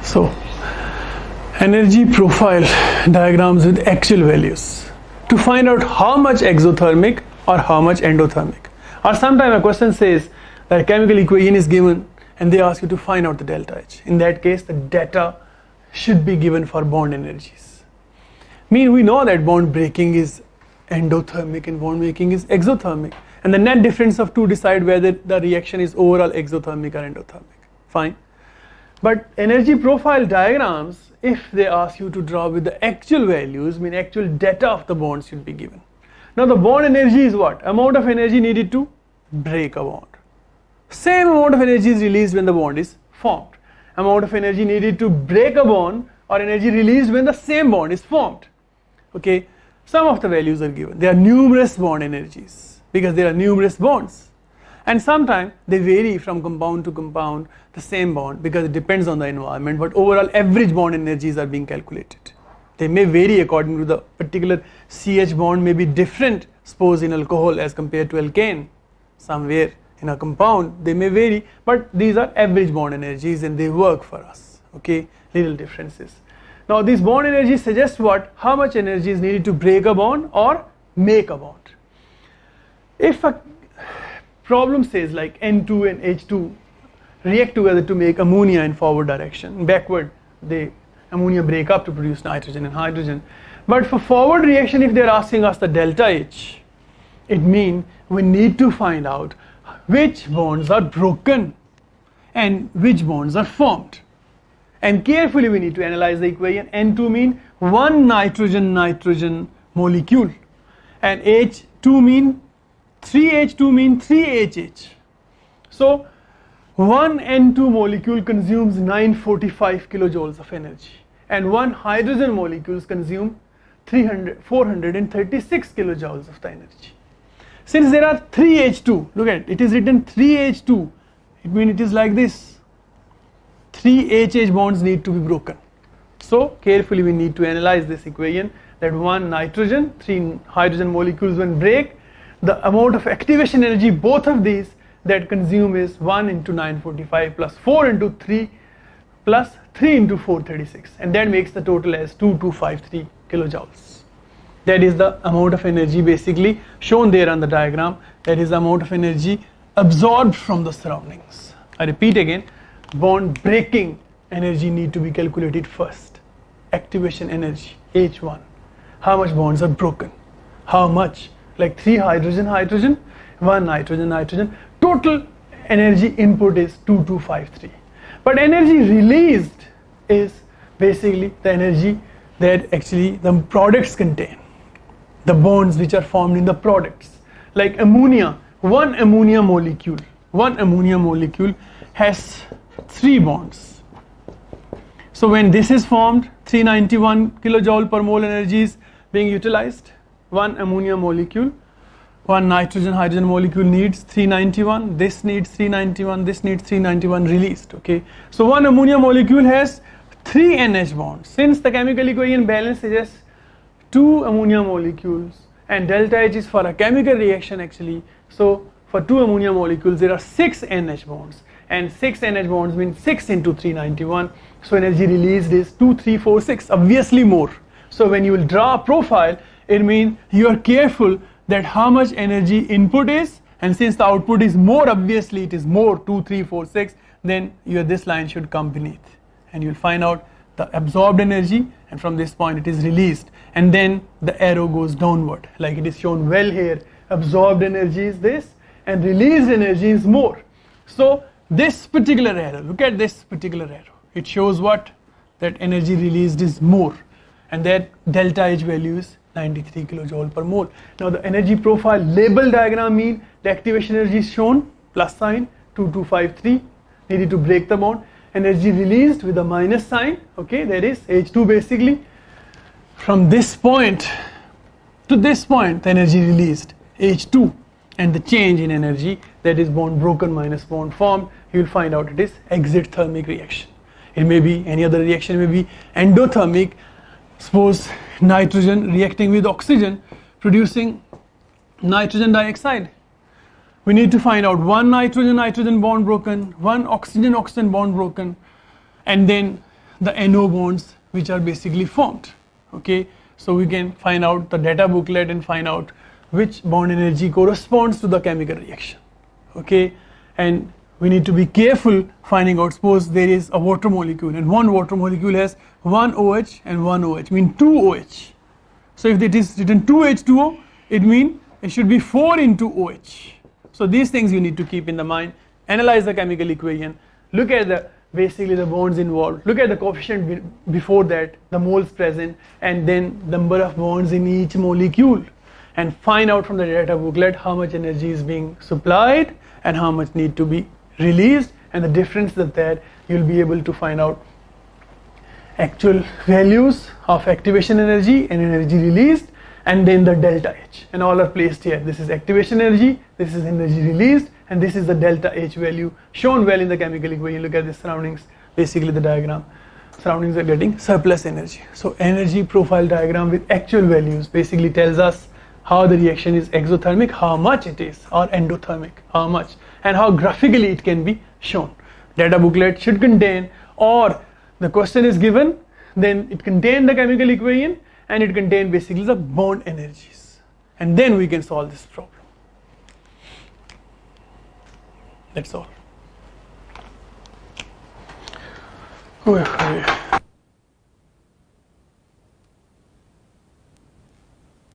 So, energy profile diagrams with actual values to find out how much exothermic or how much endothermic. Or sometimes a question says that a chemical equation is given and they ask you to find out the delta H. In that case, the data should be given for bond energies. We know that bond breaking is endothermic and bond making is exothermic, and the net difference of two decide whether the reaction is overall exothermic or endothermic. Fine. But energy profile diagrams, if they ask you to draw with the actual values, actual data of the bonds should be given. Now the bond energy is what? Amount of energy needed to break a bond. Same amount of energy is released when the bond is formed. Amount of energy needed to break a bond or energy released when the same bond is formed. Okay, some of the values are given. There are numerous bond energies because there are numerous bonds. And sometimes they vary from compound to compound, the same bond, because it depends on the environment, but overall average bond energies are being calculated. They may vary according to the particular CH bond may be different, suppose in alcohol as compared to alkane. Somewhere in a compound they may vary, but these are average bond energies and they work for us. Okay, little differences. Now these bond energies suggest what? How much energy is needed to break a bond or make a bond. If a problem says like N2 and H2 react together to make ammonia in forward direction, backward they ammonia break up to produce nitrogen and hydrogen. But for forward reaction, if they are asking us the delta H, it means we need to find out which bonds are broken and which bonds are formed. And carefully we need to analyze the equation. N2 means one nitrogen molecule, and H2 means 3H2 means 3HH. So one N2 molecule consumes 945 kilojoules of energy, and one hydrogen molecule consumes 436 kilojoules of the energy. Since there are 3H2, look at it, it is written 3H2, it means it is like this. 3 HH bonds need to be broken. So carefully we need to analyze this equation, that one nitrogen, 3 hydrogen molecules when break, the amount of activation energy both of these that consume is 1 into 945 plus 4 into 3 plus 3 into 436, and that makes the total as 2253 kilojoules. That is the amount of energy basically shown there on the diagram. That is the amount of energy absorbed from the surroundings. I repeat again, bond breaking energy need to be calculated first. Activation energy, H1. How much bonds are broken? How much? Like 3 hydrogen, 1 nitrogen. Total energy input is 2253. But energy released is basically the energy that actually the products contain. The bonds which are formed in the products. Like ammonia, one ammonia molecule has 3 bonds. So when this is formed, 391 kilojoule per mole energy is being utilized. One ammonia molecule, one nitrogen hydrogen molecule needs 391, this needs 391, this needs 391 released. Okay, so one ammonia molecule has 3 NH bonds. Since the chemical equation balance suggests 2 ammonia molecules and delta H is for a chemical reaction actually, so for 2 ammonia molecules there are 6 NH bonds, and 6 NH bonds means 6 into 391, so energy released is 2346, obviously more. So when you will draw a profile, it means you are careful that how much energy input is, and since the output is more, obviously it is more, 2346, then this line should come beneath, and you will find out the absorbed energy, and from this point it is released, and then the arrow goes downward like it is shown well here. Absorbed energy is this and released energy is more. So this particular arrow, look at this particular arrow, it shows what? That energy released is more, and that delta H value is 93 kilojoule per mole. Now the energy profile label diagram mean the activation energy is shown plus sign 2253 needed to break the bond, energy released with a minus sign, okay, that is H2 basically. From this point to this point the energy released H2, and the change in energy, that is bond broken minus bond formed, you will find out it is exothermic reaction. It may be any other reaction, may be endothermic, suppose nitrogen reacting with oxygen producing nitrogen dioxide. We need to find out one nitrogen bond broken, one oxygen bond broken, and then the NO bonds which are basically formed. Okay, so we can find out the data booklet and find out which bond energy corresponds to the chemical reaction. Okay, and we need to be careful finding out, suppose there is a water molecule and one water molecule has one OH and one OH, mean 2 OH. So if it is written 2H2O, it means it should be 4 into OH. So these things you need to keep in the mind. Analyze the chemical equation, look at the basically the bonds involved, look at the coefficient before that, the moles present, and then number of bonds in each molecule, and find out from the data booklet how much energy is being supplied and how much need to be released, and the difference of that you'll be able to find out actual values of activation energy and energy released, and then the delta H, and all are placed here. This is activation energy, this is energy released, and this is the delta H value shown well in the chemical equation. Look at the surroundings, basically the diagram, surroundings are getting surplus energy. So energy profile diagram with actual values basically tells us how the reaction is exothermic, how much it is, or endothermic, how much, and how graphically it can be shown. Data booklet should contain, or the question is given, then it contains the chemical equation and it contains basically the bond energies, and then we can solve this problem. That's all.